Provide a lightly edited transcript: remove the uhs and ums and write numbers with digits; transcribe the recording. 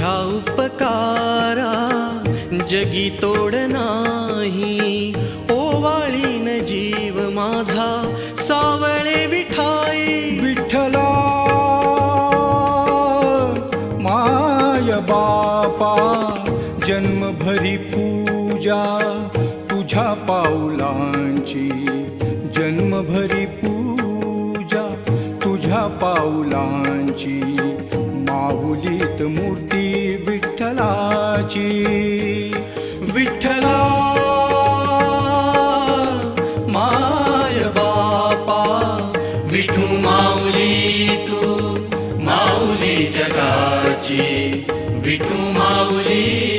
तुझ्या उपकारा जगी तोड नाही, ओवाळीन जीव माझा सावळे विठाई. विठ्ठला माय बापा, जन्मभरी पूजा तुझ्या पाऊलांची, जन्मभरी पूजा तुझ्या पाऊलांची. माऊलीत मूर्ती विठ्ठलाची. विठ्ठला माय बापा, विठू माऊली तू, माऊली जगाची, विठू माऊली